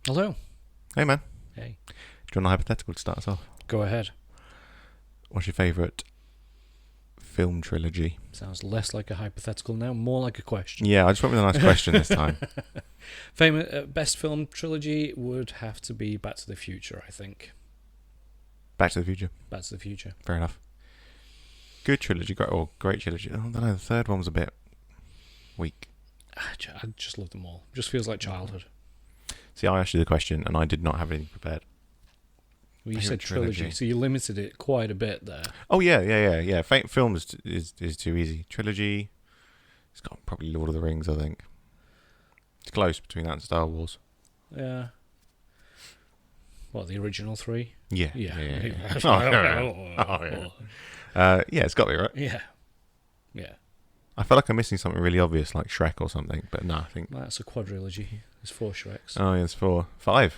Hello. Hey man, Hey. do you want a hypothetical to start us off? Go ahead. What's your favourite film trilogy? Sounds less like a hypothetical now, more like a question. Yeah, I just went with a nice question this time. Famous best film trilogy would have to be Back to the Future, I think. Back to the Future. Back to the Future. Fair enough. Good trilogy, great trilogy. I don't know, the third one was a bit weak. I just love them all. Just feels like childhood. See, I asked you the question and I did not have anything prepared. Well, you Favourite said trilogy, so you limited it quite a bit there. Oh yeah. Film is too easy. Trilogy, it's got probably Lord of the Rings, I think. It's close between that and Star Wars. Yeah. What, the original three? Yeah. Yeah. Yeah, it's got to be right. Yeah. I feel like I'm missing something really obvious, like Shrek or something, but no, I think... That's a quadrilogy. There's 4 Shreks. Oh, yeah, it's 5.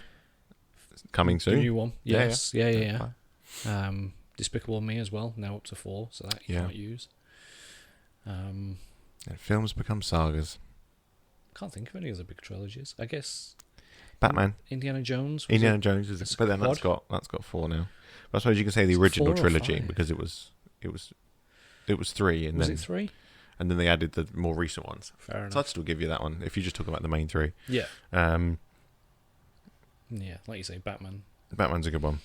Coming soon. The new one. Yes. Yeah. 5. Despicable Me as well, now up to 4, so that you can't use. And films become sagas. Can't think of any other big trilogies. I guess Batman. Indiana Jones. Indiana Jones is... But then that's got 4 now. But I suppose you can say the original trilogy, because it was 3. And was then, it 3? And then they added the more recent ones. Fair enough. So I'd still give you that one, if you just talk about the main 3. Yeah. Yeah, Like you say, Batman. Batman's a good one.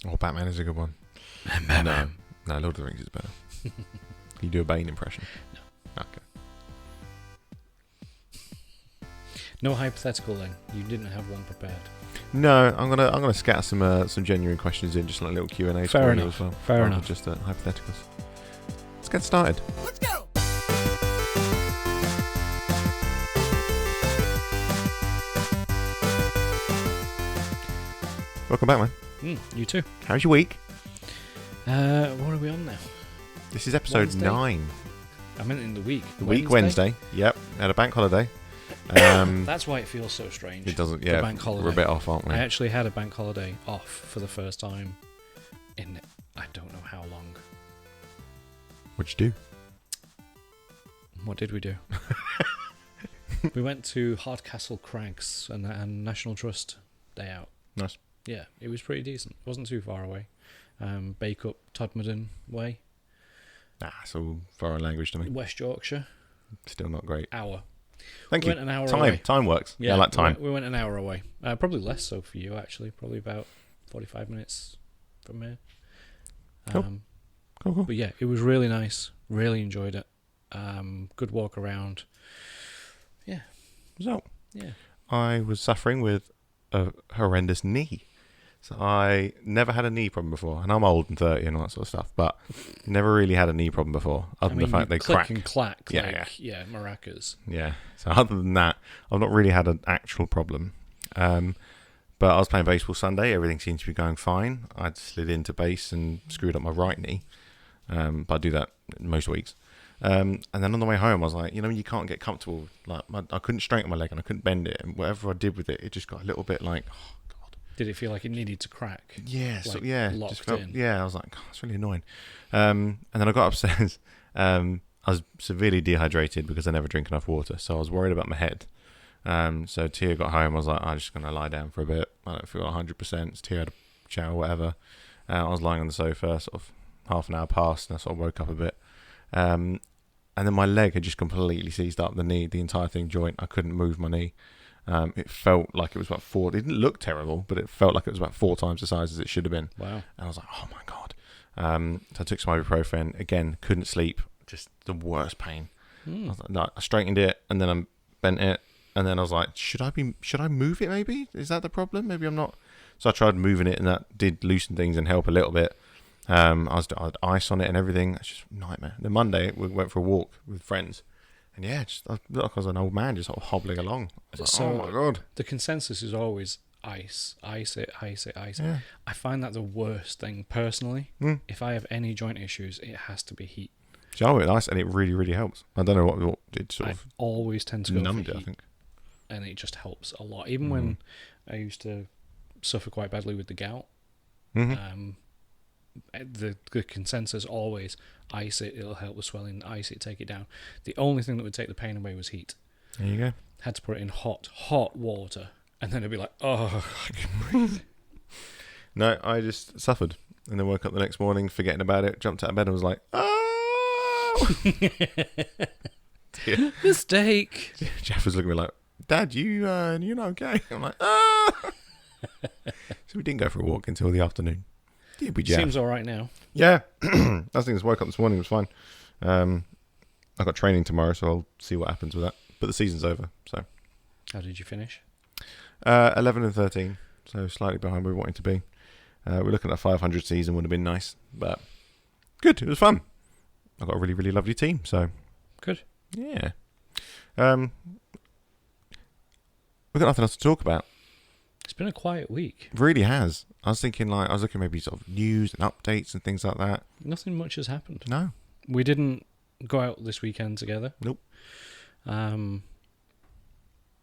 Oh, Batman is a good one. No, Lord of the Rings is better. Can you do a Bane impression? No. Okay. No hypothetical then. You didn't have one prepared. No, I'm gonna scatter some genuine questions in, just like a little Q&A. Fair as enough. well. Fair enough. Just hypotheticals. Let's get started. Let's go! Welcome back, man. You too. How's your week? What are we on now? This is episode Wednesday? 9. I meant in the week. The week Wednesday. Yep. Had a bank holiday. That's why it feels so strange. It doesn't. The Yeah. bank holiday. We're a bit off, aren't we? I actually had a bank holiday off for the first time in I don't know how long. What'd you do? What did we do? We went to Hardcastle Crags and National Trust day out. Nice. Yeah, it was pretty decent. It wasn't too far away. Bake Up, Todmorden way, Nah, it's all foreign language to me. West Yorkshire. Still not great. Hour. Thank We you. went an hour away. Time works. Yeah, I like time. We went an hour away. Probably less so for you, actually. Probably about 45 minutes from here. Cool. Cool. But yeah, it was really nice. Really enjoyed it. Good walk around. Yeah. So, Yeah. I was suffering with a horrendous knee. So I never had a knee problem before, and I'm old and 30 and all that sort of stuff, but never really had a knee problem before, other than the fact they click crack. and clack. Yeah, maracas. Yeah. So other than that, I've not really had an actual problem. But I was playing baseball Sunday. Everything seemed to be going fine. I'd slid into base and screwed up my right knee. But I do that most weeks. And then on the way home, I was like, you can't get comfortable. Like I couldn't straighten my leg and I couldn't bend it. And whatever I did with it, it just got a little bit like, oh, God. Did it feel like it needed to crack? Yeah. Locked just felt, in? Yeah. I was like, oh, it's really annoying. And then I got upstairs. I was severely dehydrated because I never drink enough water. So I was worried about my head. So Tia got home. I was like, I'm just going to lie down for a bit. I don't feel 100%. Tia had a shower, whatever. I was lying on the sofa, sort of half an hour passed, and I sort of woke up a bit. And then my leg had just completely seized up, the knee, the entire thing, joint. I couldn't move my knee. It felt like it was about 4. It didn't look terrible, but it felt like it was about 4 times the size as it should have been. Wow. And I was like, oh my God. So I took some ibuprofen. Again, couldn't sleep. Just the worst pain. I was like, no, I straightened it, and then I bent it. And then I was like, should I move it maybe? Is that the problem? Maybe I'm not. So I tried moving it, and that did loosen things and help a little bit. I had ice on it and everything. It's just a nightmare. Then Monday, we went for a walk with friends. And yeah, I looked like I was an old man just sort of hobbling along. I was like, oh my God. The consensus is always ice it. Yeah. I find that the worst thing personally. If I have any joint issues, it has to be heat. See, I went with ice and it really, really helps. I don't know what it sort of always tend to go numbed for it, heat, I think. and it just helps a lot. Even when I used to suffer quite badly with the gout, the consensus always ice it, it'll help with swelling, ice it, take it down. The only thing that would take the pain away was heat. There you go. Had to put it in hot water And then it'd be like, oh, I can breathe. No, I just suffered. And then woke up the next morning forgetting about it, jumped out of bed and was like, oh! Mistake. Jeff was looking at me like, Dad, you're not okay. I'm like, ah! So we didn't go for a walk until the afternoon. Did we, Jeff? Seems all right now. Yeah. I think just woke up this morning, it was fine. I got training tomorrow, so I'll see what happens with that. But the season's over, so. How did you finish? 11 and 13, so slightly behind where we wanted to be. We're looking at a 500 season, would have been nice, but good, it was fun. I've got a really, really lovely team, so. Good. Yeah. We've got nothing else to talk about. It's been a quiet week. It really has. I was thinking, I was looking maybe sort of news and updates and things like that. Nothing much has happened. No. We didn't go out this weekend together. Nope.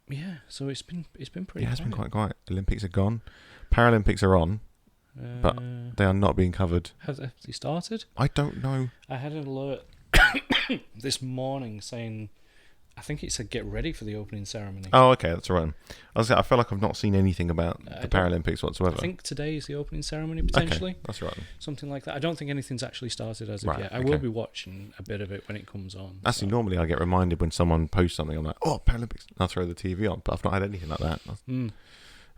Yeah, so it's been pretty. Yeah, it's been quite quiet. Olympics are gone. Paralympics are on, but they are not being covered. Have they started? I don't know. I had an alert this morning saying, I think it said get ready for the opening ceremony. Oh, okay, that's all right. I feel like I've not seen anything about the Paralympics whatsoever. I think today is the opening ceremony, potentially. Okay, that's right. Something like that. I don't think anything's actually started as of Right, yet. I okay. will be watching a bit of it when it comes on. Actually, normally I get reminded when someone posts something. I'm like, oh, Paralympics. I'll throw the TV on, but I've not had anything like that.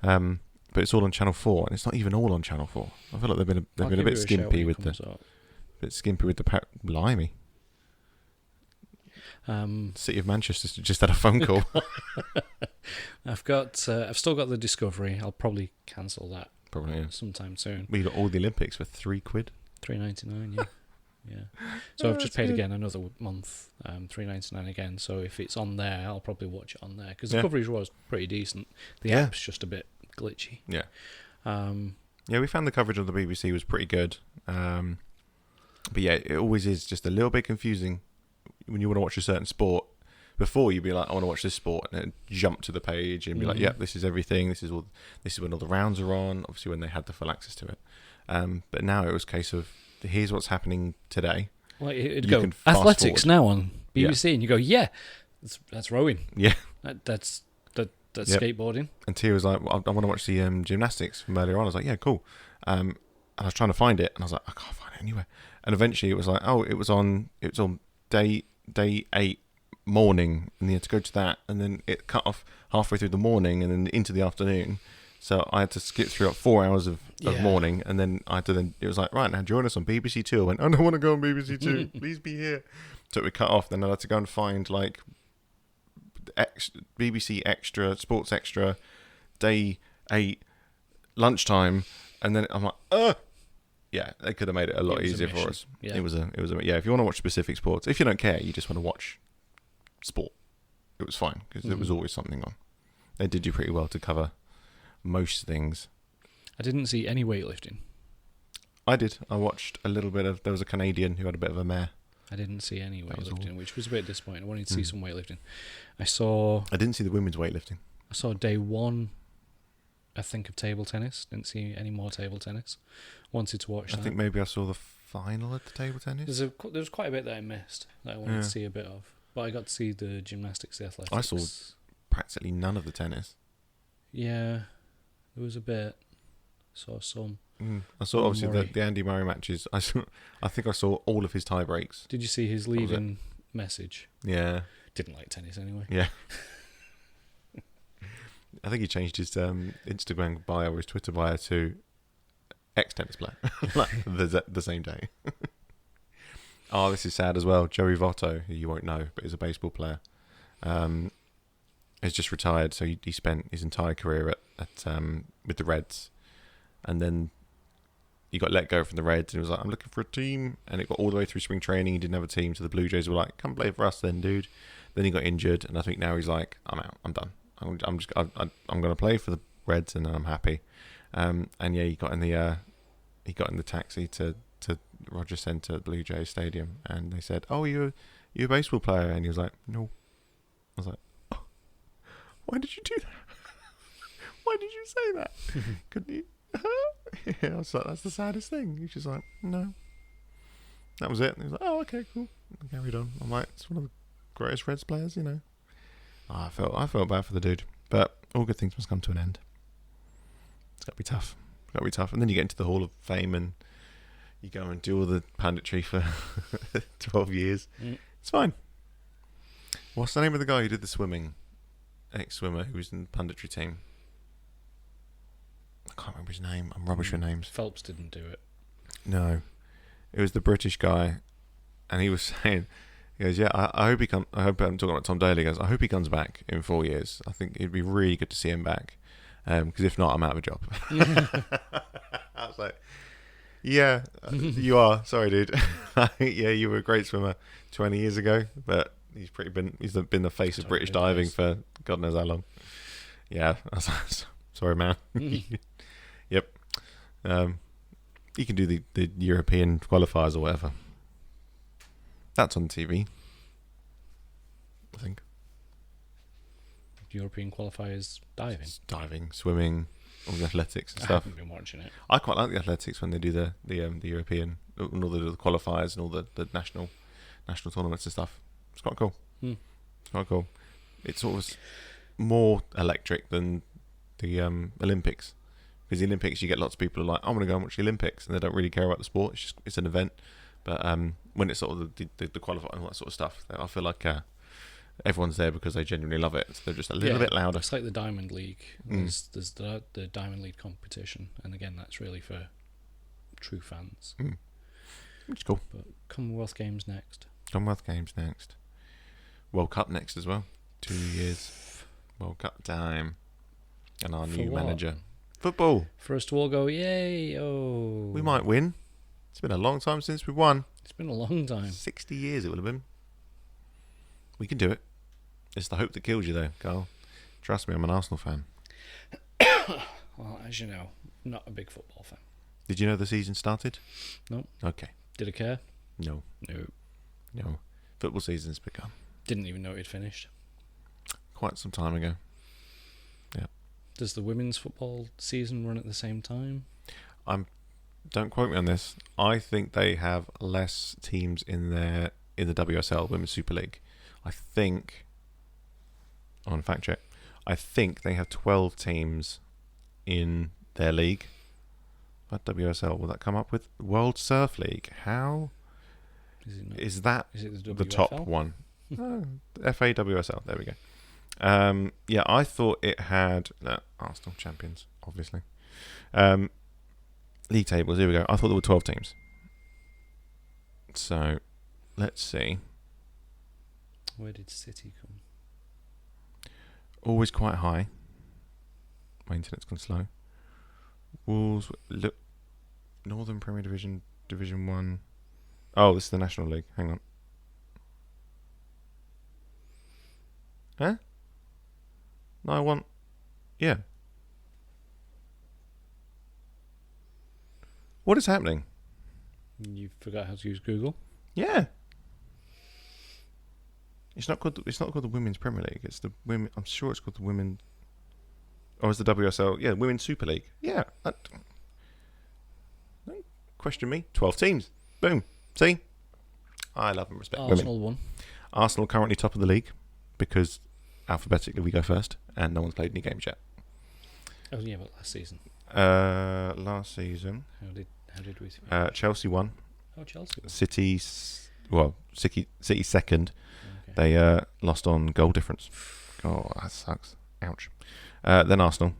But it's all on Channel 4, and it's not even all on Channel 4. I feel like they've been a bit skimpy with the blimey. City of Manchester just had a phone call. I've still got the Discovery. I'll probably cancel that Probably, yeah. sometime soon. We got all the Olympics for £3. $3.99, yeah. Yeah. So I've just paid again another month, $3.99 again. So if it's on there, I'll probably watch it on there because the coverage was pretty decent. The app's just a bit glitchy. Yeah. Yeah, we found the coverage on the BBC was pretty good. But yeah, it always is just a little bit confusing when you want to watch a certain sport. Before you'd be like, I want to watch this sport, and then jump to the page and be like, yep, this is everything. This is when all the rounds are on. Obviously, when they had the full access to it. But now it was a case of here's what's happening today. Well, it'd go athletics now on BBC, and you go, yeah, that's rowing. Yeah, that's skateboarding. And Tia was like, I want to watch the gymnastics from earlier on. I was like, yeah, cool. And I was trying to find it, and I was like, I can't find it anywhere. And eventually, it was like, oh, it was on day 8 morning, and you had to go to that, and then it cut off halfway through the morning, and then into the afternoon. So I had to skip through 4 hours of morning, and then it was like, right, now join us on BBC Two. I went, I don't want to go on BBC Two. Please be here. So it cut off. Then I had to go and find like BBC Extra, Sports Extra, day 8, lunchtime, and then I'm like, yeah, they could have made it a lot easier for us. Yeah. It was a yeah. If you want to watch specific sports, if you don't care, you just want to watch sport, it was fine because there was always something on. They did do pretty well to cover most things. I didn't see any weightlifting. I did. I watched a little bit of. There was a Canadian who had a bit of a mare. I didn't see any weightlifting, which was a bit disappointing. I wanted to see some weightlifting. I didn't see the women's weightlifting. I saw day 1, I think, of table tennis. Didn't see any more table tennis. Wanted to watch that. I think maybe I saw the final of the table tennis. There was quite a bit that I missed that I wanted to see a bit of. But I got to see the gymnastics, the athletics. I saw practically none of the tennis. Yeah, there was a bit. Saw some. I saw obviously the Andy Murray matches. I think I saw all of his tie breaks. Did you see his leaving message? Yeah. Didn't like tennis anyway. Yeah. I think he changed his Instagram bio or his Twitter bio to ex-tennis player like the same day. Oh, this is sad as well. Joey Votto, who you won't know, but is a baseball player, has just retired. So he spent his entire career at with the Reds, and then he got let go from the Reds, and he was like, I'm looking for a team, and it got all the way through spring training. He didn't have a team, so the Blue Jays were like, come play for us then, dude. Then he got injured, and I think now he's like, I'm out, I'm done. I'm going to play for the Reds, and I'm happy. And yeah, he got in the taxi to Rogers Centre, Blue Jays Stadium, and they said, "Oh, you're a baseball player," and he was like, "No." I was like, oh, "Why did you do that? Why did you say that? Couldn't you?" Yeah, I was like, "That's the saddest thing." He's just like, "No." That was it. And he was like, "Oh, okay, cool." And carried on. I'm like, "It's one of the greatest Reds players, you know." I felt bad for the dude, but all good things must come to an end. It's got to be tough. It's got to be tough. And then you get into the Hall of Fame and you go and do all the punditry for 12 years. It's fine. What's the name of the guy who did the swimming? Ex-swimmer who was in the punditry team. I can't remember his name. I'm rubbish with names. Phelps didn't do it. No. It was the British guy. And he was saying, he goes, yeah, I hope he comes. I hope I'm talking about Tom Daly. He goes, I hope he comes back in 4 years. I think it'd be really good to see him back. Because if not, I'm out of a job. I was like, yeah, you are. Sorry, dude. Yeah, you were a great swimmer 20 years ago, but he's been the face of British diving for God knows how long. Yeah, I was like, sorry, man. Yep. You can do the European qualifiers or whatever. That's on TV, I think. European qualifiers diving. It's diving, swimming, all the athletics and I stuff. haven't been watching it. I quite like the athletics when they do the European and all the qualifiers and all the national tournaments and stuff. It's quite cool. It's quite cool. It's sort of more electric than the Olympics, because the Olympics you get lots of people who are like, I want to go and watch the Olympics, and they don't really care about the sport. It's an event. But when it's sort of the qualifying and all that sort of stuff, I feel like everyone's there because they genuinely love it. So they're just a little bit louder. It's like the Diamond League. There's the Diamond League competition, and again, that's really for true fans. Which is cool. But Commonwealth Games next. Commonwealth Games next. World Cup next as well. 2 years. World Cup time. And our new manager. Football. For us to all go, yay! Oh, We might win. It's been a long time since we won. It's been a long time. 60 years it would have been. We can do it. It's the hope that kills you, though, Carl. Trust me, I'm an Arsenal fan. Well, as you know, not a big football fan. Did you know the season started? No. Okay. Did I care? No. No. Football season's begun. Didn't even know it had finished. Quite some time ago. Yeah. Does the women's football season run at the same time? Don't quote me on this. I think they have less teams in the WSL, Women's Super League. I think, on fact check, I think they have 12 teams in their league. But WSL, will that come up with World Surf League? How is that the top one? FAWSL, there we go. Yeah, I thought it had Arsenal champions, obviously. League tables, here we go. I thought there were 12 teams. So, let's see. Where did City come? Always quite high. My internet's gone slow. Wolves, Northern Premier Division, Division 1. Oh, this is the National League. Hang on. Huh? No, I want... Yeah. What is happening? You forgot how to use Google? Yeah. It's not called the Women's Premier League. It's the women. I'm sure it's called the Women. Or is the WSL? Yeah, Women's Super League. Yeah. Don't question me. 12 teams. Boom. See? I love and respect Arsenal women. won. Arsenal currently top of the league because alphabetically we go first, and no one's played any games yet. Oh yeah, but last season. Last season. How did we? Chelsea won. Oh, Chelsea won. City second. Okay. They lost on goal difference. Oh, that sucks. Ouch. Then Arsenal,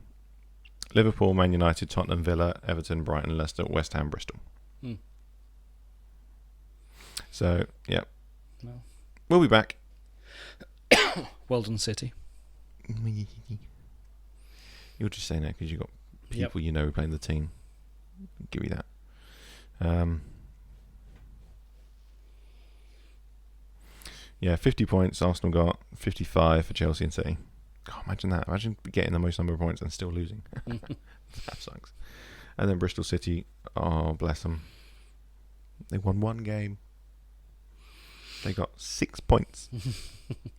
Liverpool, Man United, Tottenham, Villa, Everton, Brighton, Leicester, West Ham, Bristol. So, yeah. Well, we'll be back. Well done, City. You're just saying that because you've got people you know playing the team. I'll give you that. Yeah, 50 points Arsenal got, 55 for Chelsea and City. God, imagine that. Imagine getting the most number of points and still losing. That sucks. And then Bristol City, oh, bless them. They won one game. They got 6 points.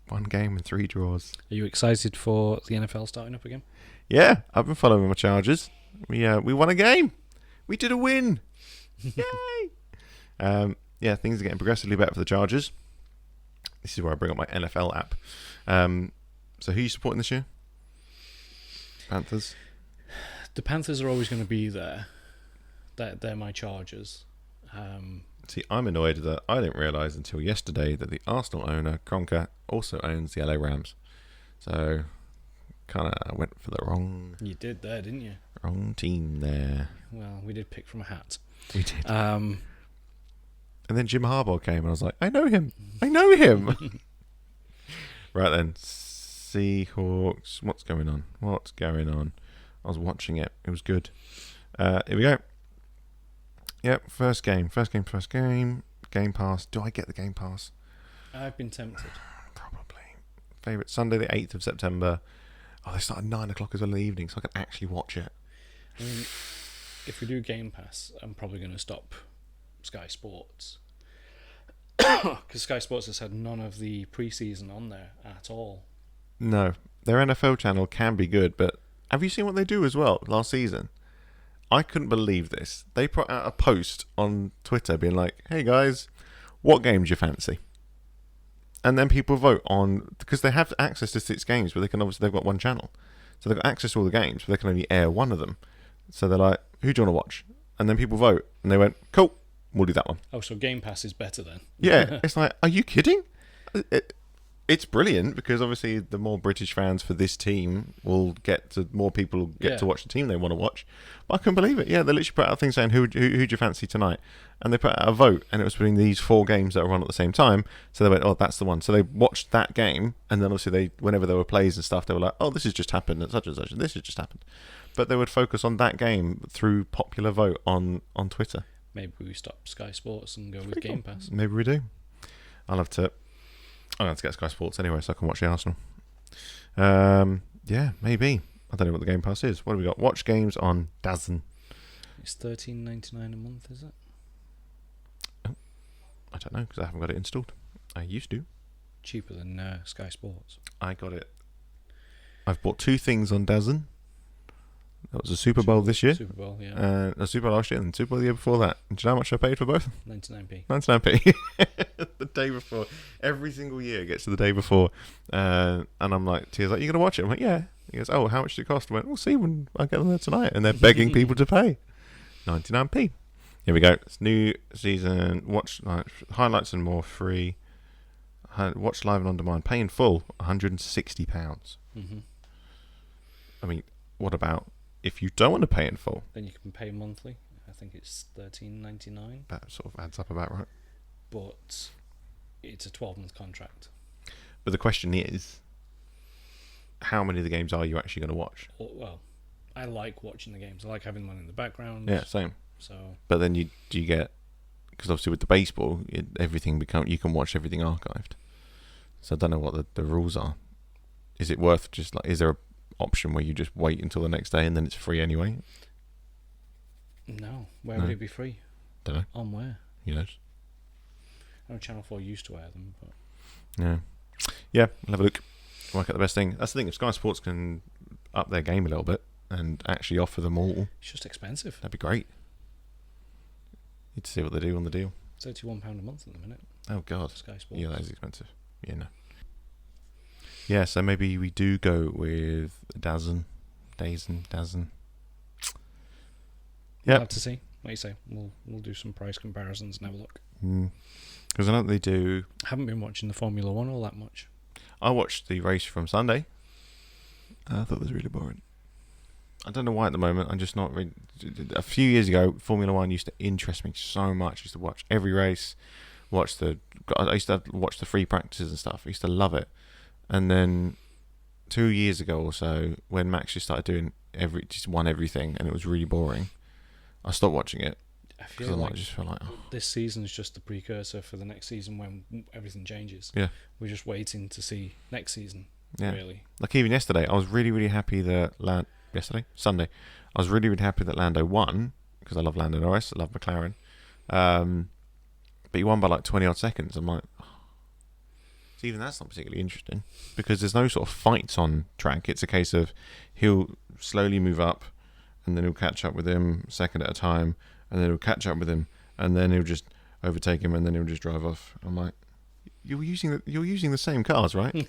One game and 3 draws. Are you excited for the NFL starting up again? Yeah, I've been following my Chargers. We won a game. We did a win. Yay! Yeah, things are getting progressively better for the Chargers. This is where I bring up my NFL app. So who are you supporting this year? Panthers. The Panthers are always going to be there. They're my Chargers. See, I'm annoyed that I didn't realise until yesterday that the Arsenal owner, Kroenke, also owns the LA Rams. So, kind of went for the wrong... You did there, didn't you? Wrong team there. Well, we did pick from a hat. We did. And then Jim Harbaugh came and I was like, I know him. I know him. Right then. Seahawks. What's going on? I was watching it. It was good. Here we go. Yep, first game. Game Pass. Do I get the Game Pass? I've been tempted. Probably. Favourite Sunday, the 8th of September. Oh, they start at 9 o'clock as well in the evening, so I can actually watch it. I mean, if we do Game Pass, I'm probably going to stop Sky Sports. Because Sky Sports has had none of the pre-season on there at all. No. Their NFL channel can be good, but have you seen what they do as well last season? I couldn't believe this. They put out a post on Twitter being like, hey guys, what game do you fancy? And then people vote on, because they have access to 6 games, but they've got one channel. So they've got access to all the games, but they can only air one of them. So they're like, who do you want to watch? And then people vote, and they went, cool, we'll do that one. Oh, so Game Pass is better then? Yeah, it's like, are you kidding? It's brilliant, because obviously the more British fans for this team more people will get to watch the team they want to watch. But I couldn't believe it. Yeah, they literally put out a thing saying, who do you fancy tonight? And they put out a vote, and it was between these 4 games that were on at the same time. So they went, oh, that's the one. So they watched that game, and then obviously whenever there were plays and stuff, they were like, oh, this has just happened, and such and such, and this has just happened. But they would focus on that game through popular vote on Twitter. Maybe we stop Sky Sports and go with Game Pass. Maybe we do. I'm going to have to get Sky Sports anyway so I can watch the Arsenal. Yeah, maybe. I don't know what the Game Pass is. What have we got? Watch games on DAZN. It's $13.99 a month, is it? Oh, I don't know because I haven't got it installed. I used to. Cheaper than Sky Sports. I got it. I've bought 2 things on DAZN. That was a Super Bowl this year. Super Bowl, yeah. A Super Bowl last year and Super Bowl the year before that. And do you know how much I paid for both? 99p. 99p. The day before. Every single year gets to the day before. And I'm like, Tia's like, you going to watch it? I'm like, yeah. He goes, oh, how much did it cost? I went, we'll see when I get them there tonight. And they're begging people to pay. 99p. Here we go. It's new season. Watch highlights and more free. Watch live and on demand. Pay in full. £160. Mm-hmm. I mean, what about if you don't want to pay in full? Then you can pay monthly. I think it's $13.99. That sort of adds up about right. But it's a 12-month contract. But the question is, how many of the games are you actually going to watch? Well, I like watching the games. I like having them in the background. Yeah, same. So, but then do you get, because obviously with the baseball, you can watch everything archived. So I don't know what the rules are. Is it worth is there a option where you just wait until the next day and then it's free anyway? No. Where would it be free? Don't know. On where? Who knows? I know Channel 4 used to air them, but... Yeah, we'll have a look. Work out the best thing. That's the thing, if Sky Sports can up their game a little bit and actually offer them all... It's just expensive. That'd be great. Need to see what they do on the deal. £31 a month at the minute. Oh, God. Sky Sports. Yeah, that is expensive. Yeah, no. Yeah, so maybe we do go with DAZN. Yeah. We'll have to see. What do you say? We'll do some price comparisons and have a look. Because I know they do... I haven't been watching the Formula 1 all that much. I watched the race from Sunday. I thought it was really boring. I don't know why at the moment. I'm just not really... A few years ago, Formula 1 used to interest me so much. I used to watch every race. I used to watch the free practices and stuff. I used to love it. And then 2 years ago or so, when Max just started doing just won everything, and it was really boring, I stopped watching it. I feel like oh. This season is just the precursor for the next season when everything changes. Yeah, we're just waiting to see next season. Yeah, really. Like even yesterday, I was really, really happy that Sunday, I was really, really happy that Lando won because I love Lando Norris, I love McLaren, but he won by like 20 odd seconds. I'm like. So even that's not particularly interesting because there's no sort of fights on track. It's a case of he'll slowly move up and then he'll catch up with him second at a time and then he'll catch up with him and then he'll just overtake him and then he'll just drive off. I'm like, you're using the same cars, right?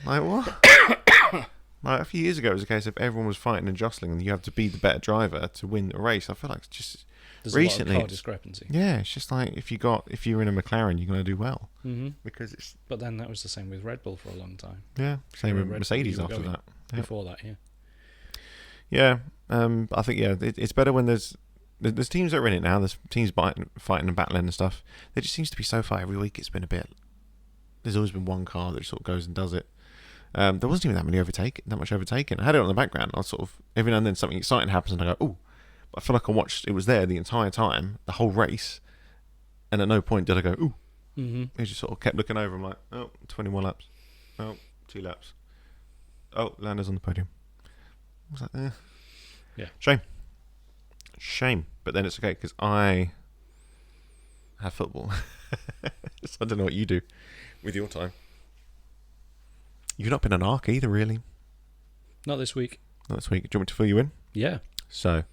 Like what? Like, a few years ago, it was a case of everyone was fighting and jostling, and you have to be the better driver to win a race. I feel like it's just There's recently a lot of car discrepancy. Yeah, it's just like if you're in a McLaren, you're going to do well because it's. But then that was the same with Red Bull for a long time. Yeah, same with Red Mercedes Bull, after that. Before that, yeah. Yeah, I think it's better when there's teams that are in it now. There's teams fighting and battling and stuff. There just seems to be so far every week. It's been a bit. There's always been one car that sort of goes and does it. There wasn't even that much overtaken. I had it on the background. I was sort of every now and then something exciting happens and I go, oh. But I feel like I watched. It was there the entire time, the whole race, and at no point did I go, ooh. I just sort of kept looking over. I'm like, oh, 20 more laps. Oh, 2 laps. Oh, Lando's on the podium. I was like, Yeah. Shame. But then it's okay because I have football. So I don't know what you do with your time. You've not been an ARK either, really. Not this week. Not this week. Do you want me to fill you in? Yeah. So, I'm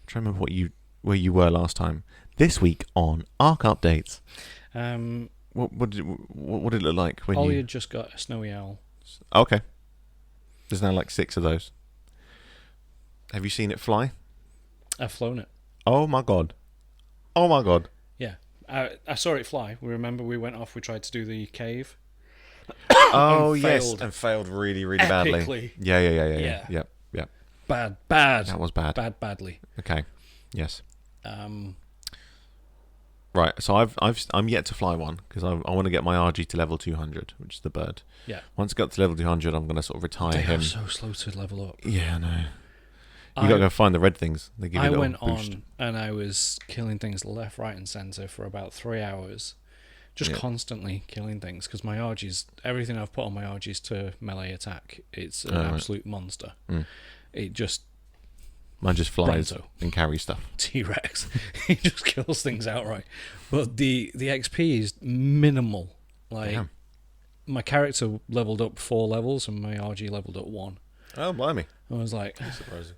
trying to remember where you were last time. This week on ARK updates. What did it look like when Ollie had just got a snowy owl. Okay. There's now like 6 of those. Have you seen it fly? I've flown it. Oh my god. Yeah. I saw it fly. We went off, we tried to do the cave. Oh, yes. And failed really, really badly. Epically. Yeah. Yep. Bad. That was bad. Badly. Okay. Yes. Right. So I'm yet to fly one because I want to get my RG to level 200, which is the bird. Yeah. Once it got to level 200, I'm going to sort of retire him. They are so slow to level up. Yeah, I know. You got to go find the red things. They give you a little went boost. on and I was killing things left, right, and centre for about 3 hours. Just constantly killing things because my RGs, everything I've put on my RGs to melee attack, it's an absolute monster. It just. Mine just flies Bronto. and carries stuff. T-Rex. He just kills things outright. But the XP is minimal. Like, my character leveled up 4 levels and my RG leveled up 1. Oh, blimey. I was like. That's surprising.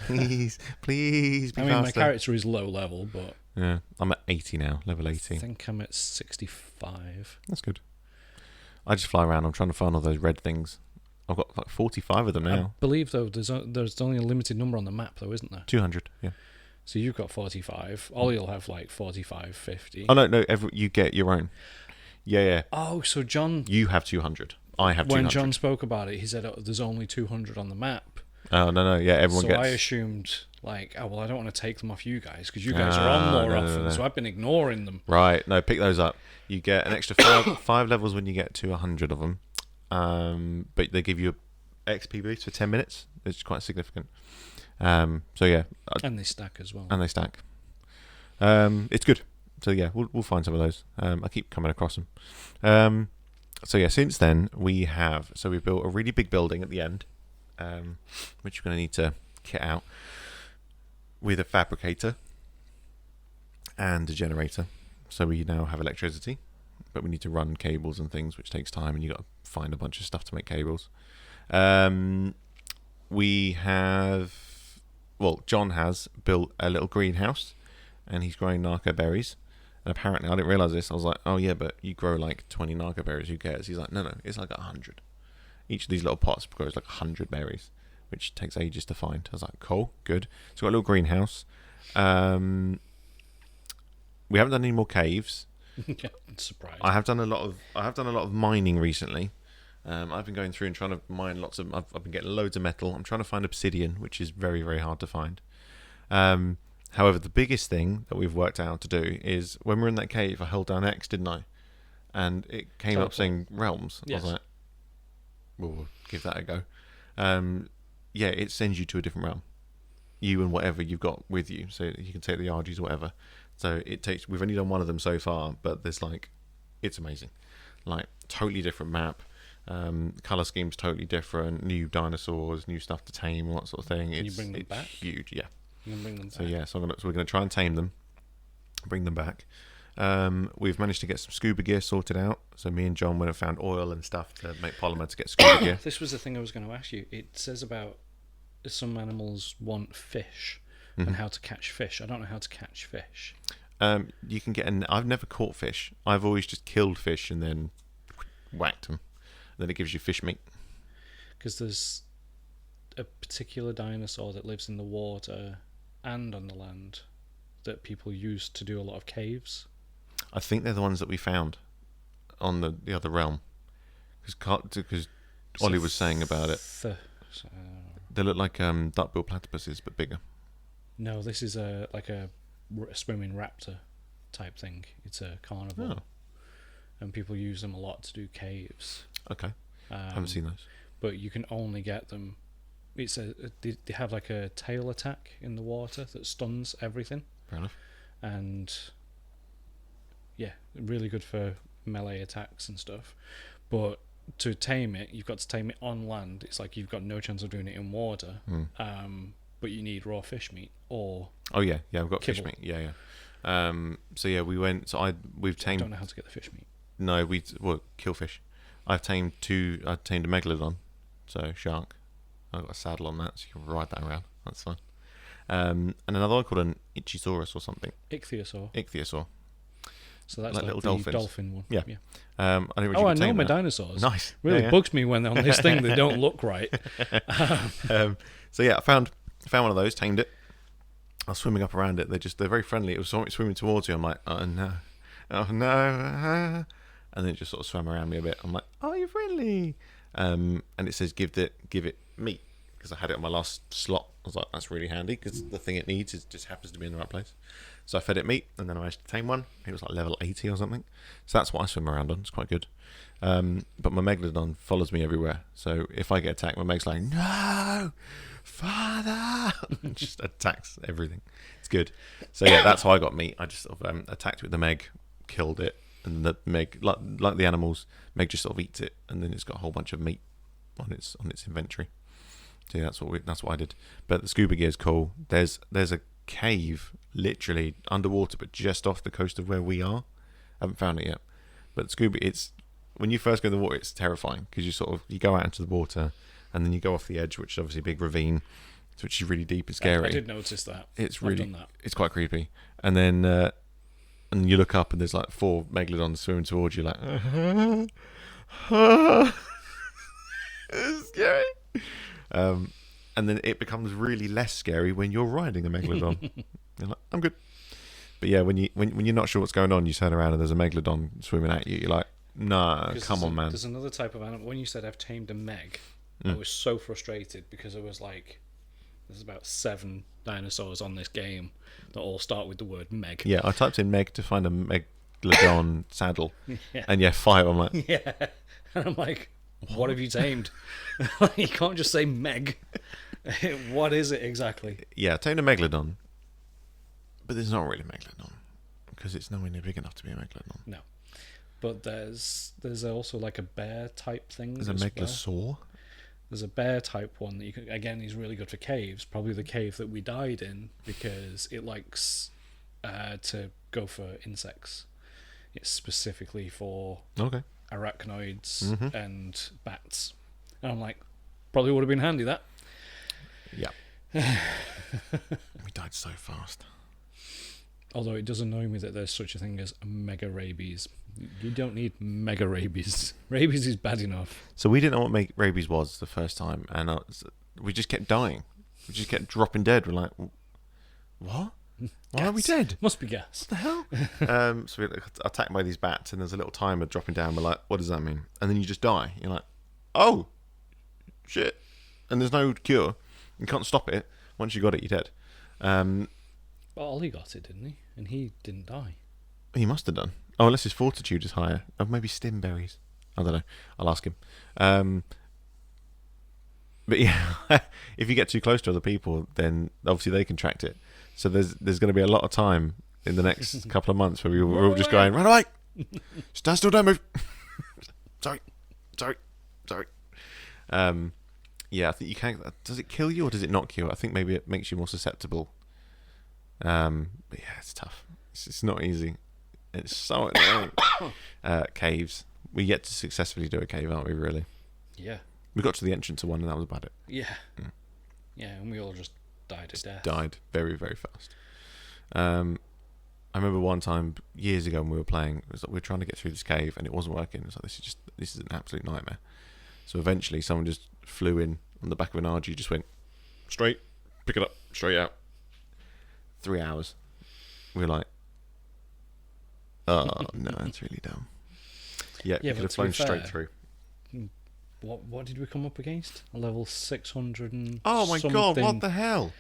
please be faster. My character is low level, but yeah, I'm at 80 now, level 80. I think I'm at 65. That's good. I just fly around. I'm trying to find all those red things. I've got like 45 of them now. I believe though there's only a limited number on the map though, isn't there? 200. Yeah. So you've got 45. Ollie'll have like 45, 50. Oh no! You get your own. Yeah. Oh, so John. You have 200. I have 200. When John spoke about it, he said there's only 200 on the map. Oh no! Yeah, everyone gets. So I assumed like, oh well, I don't want to take them off you guys because you guys are on more often. No. So I've been ignoring them. Right? No, pick those up. You get an extra 5 levels when you get to 100 of them. But they give you an XP boost for 10 minutes. It's quite significant. So yeah. And they stack as well. It's good. So yeah, we'll find some of those. I keep coming across them. So yeah, since then we've built a really big building at the end, which you're going to need to kit out with a fabricator and a generator. So we now have electricity, but we need to run cables and things, which takes time, and you got to find a bunch of stuff to make cables. John has built a little greenhouse, and he's growing narco berries. And apparently, I didn't realise this. I was like, oh yeah, but you grow like 20 narco berries, who cares? He's like, no, it's like 100. Each of these little pots grows like 100 berries, which takes ages to find. I was like, cool, good. So we've got a little greenhouse. We haven't done any more caves. Yeah, surprised. I have done a lot of mining recently. I've been going through and trying to mine I've been getting loads of metal. I'm trying to find obsidian, which is very, very hard to find. However, the biggest thing that we've worked out to do is when we're in that cave, I held down X, didn't I? And it came up saying realms. Yes. I was like, we'll give that a go. Yeah, it sends you to a different realm. You and whatever you've got with you. So you can take the RGs or whatever. So we've only done one of them so far, but it's amazing. Like, totally different map. Colour scheme's totally different. New dinosaurs, new stuff to tame, all that sort of thing. Can you bring them back? Huge, yeah. You can bring them back. So yeah, we're going to try and tame them, bring them back. We've managed to get some scuba gear sorted out. So me and John went and found oil and stuff to make polymer to get scuba gear. This was the thing I was going to ask you. It says about some animals want fish and how to catch fish. I don't know how to catch fish. You can get I've never caught fish. I've always just killed fish and then whacked them. Then it gives you fish meat. because there's a particular dinosaur that lives in the water and on the land that people use to do a lot of caves. I think they're the ones that we found on the other realm. Because Ollie was saying about it. They look like duck-billed platypuses, but bigger. No, this is a swimming raptor type thing. It's a carnivore. And people use them a lot to do caves. Okay. I haven't seen those. But you can only get them. They have like a tail attack in the water that stuns everything. Fair enough. And yeah, really good for melee attacks and stuff. But to tame it, you've got to tame it on land. It's like you've got no chance of doing it in water. But you need raw fish meat or I've got kibble. fish meat. So yeah, we went. So we've tamed. I don't know how to get the fish meat. No, kill fish. I've tamed a megalodon, so shark. I've got a saddle on that, so you can ride that around. That's fun. And another one called an Ichthyosaurus or something. Ichthyosaur. So that's like like little the dolphins. dolphin one. Yeah. I know my dinosaurs. Nice. Really bugs me when they're on this thing. They don't look right. So yeah, I found one of those, tamed it. I was swimming up around it. They're very friendly. It was swimming towards you. I'm like, oh no, and then it just sort of swam around me a bit. I'm like, oh, you're friendly. And it says give it meat, because I had it on my last slot. I was like, that's really handy, because the thing it needs just happens to be in the right place. So I fed it meat, and then I managed to tame one. It was like level 80 or something. So that's what I swim around on. It's quite good. But my megalodon follows me everywhere. So if I get attacked, my meg's like, no, father, and just attacks everything. It's good. So yeah, that's how I got meat. I just sort of attacked with the meg, killed it, and the meg, like the animals, meg just sort of eats it, and then it's got a whole bunch of meat on its inventory. So yeah, that's what I did. But the scuba gear is cool. There's a cave literally underwater, but just off the coast of where we are. I haven't found it yet. But scuba, it's when you first go in the water, it's terrifying, because you go out into the water, and then you go off the edge, which is obviously a big ravine, which is really deep and scary. I did notice that. It's I've done that. It's quite creepy. And then and you look up, and there's like 4 megalodons swimming towards you, like it's scary. And then it becomes really less scary when you're riding a megalodon. You're like, I'm good. But yeah, when you're not sure what's going on, you turn around and there's a megalodon swimming at you. You're like, no, come on, man. There's another type of animal. When you said I've tamed a meg, I was so frustrated, because it was like, there's about 7 dinosaurs on this game that all start with the word meg. Yeah, I typed in meg to find a megalodon saddle. Yeah. And 5. I'm like, yeah. And I'm like, what have you tamed? You can't just say meg. What is it exactly? Yeah, I tamed a megalodon, but there's not really a megalodon, because it's nowhere near big enough to be a megalodon. No, but there's also like a bear type thing. There's a megalosaur. There's a bear type one that you can, again, he's really good for caves. Probably the cave that we died in, because it likes to go for insects. It's specifically for arachnoids and bats. And I'm like, probably would have been handy, that. Yeah. We died so fast. Although it does annoy me that there's such a thing as mega rabies. You don't need mega rabies. Rabies is bad enough. So we didn't know what rabies was the first time, and we just kept dying. We just kept dropping dead. We're like, what? Why are we dead? Must be gas. What the hell? So we're attacked by these bats, and there's a little timer dropping down. We're like, what does that mean? And then you just die. You're like, oh, shit. And there's no cure. You can't stop it. Once you got it, you're dead. Well, Ollie got it, didn't he? And he didn't die. He must have done. Oh, unless his fortitude is higher. Or maybe stimberries. I don't know. I'll ask him. But yeah, if you get too close to other people, then obviously they contract it. So there's going to be a lot of time in the next couple of months where we're all just going, run away! Stand still, don't move! Sorry. Yeah, I think you can. Does it kill you or does it not kill? I think maybe it makes you more susceptible. But yeah, it's tough. It's not easy. It's so annoying. Caves. We yet to successfully do a cave, aren't we? Really? Yeah. We got to the entrance of one, and that was about it. Yeah. Yeah, and we all just died to death. Died very, very fast. I remember one time years ago when we were playing, it was like we were trying to get through this cave and it wasn't working. It was like this is an absolute nightmare. So eventually, someone just flew in on the back of an RG, just went straight, pick it up, straight out. 3 hours. We were like, oh no, that's really dumb. Yeah, we could have flown straight through. What did we come up against? A level 600 and oh my god, what the hell?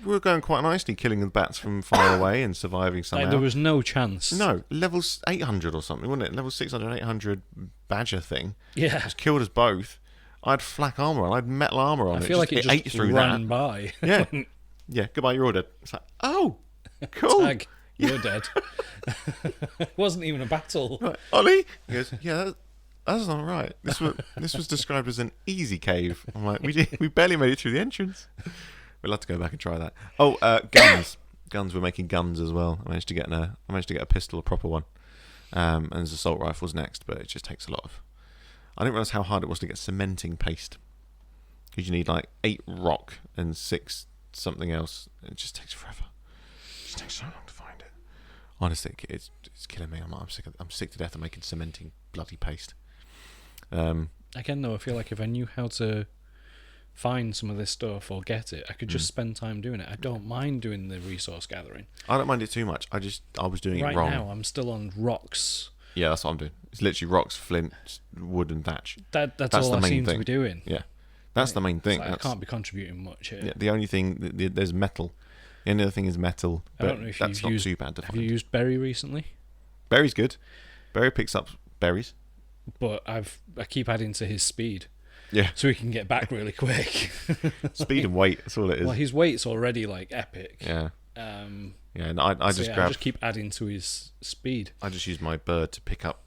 We were going quite nicely, killing the bats from far away and surviving somehow. Like, there was no chance. No, level 800 or something, wasn't it? Level 600, 800 badger thing. Yeah. Just killed us both. I had flak armour on. I had metal armour on. I feel like it just ate through ran that. by. Yeah. Yeah, goodbye, you're all dead. It's like, oh, cool. Tag, you're dead. It wasn't even a battle. Like, Ollie? He goes, yeah, that's not right. This was described as an easy cave. I'm like, we barely made it through the entrance. We'll have to go back and try that. Oh, guns. Guns. We're making guns as well. I managed to get a pistol, a proper one. And there's assault rifles next, but it just takes a lot of... I didn't realise how hard it was to get cementing paste. Because you need like 8 rock and 6 something else. It just takes forever. It just takes so long to find it. Honestly, it's killing me. I'm sick to death of making cementing bloody paste. Again, though, I feel like if I knew how to find some of this stuff or get it, I could just spend time doing it. I don't mind doing the resource gathering. I don't mind it too much. I was doing it wrong. Right now, I'm still on rocks. Yeah, that's what I'm doing. It's literally rocks, flint, wood, and thatch. That's all the I main seem thing. to be doing. Yeah, that's the main thing. Like, I can't be contributing much here. Yeah, the only thing there's metal. The only other thing is metal. But I don't know if that's you've not used, too bad to have find. you used berry recently? Berry's good. Berry picks up berries. But I keep adding to his speed. Yeah. So he can get back really quick. Speed and weight, that's all it is. Well, his weight's already like epic. Yeah. Yeah, and I so just I just keep adding to his speed. I just use my bird to pick up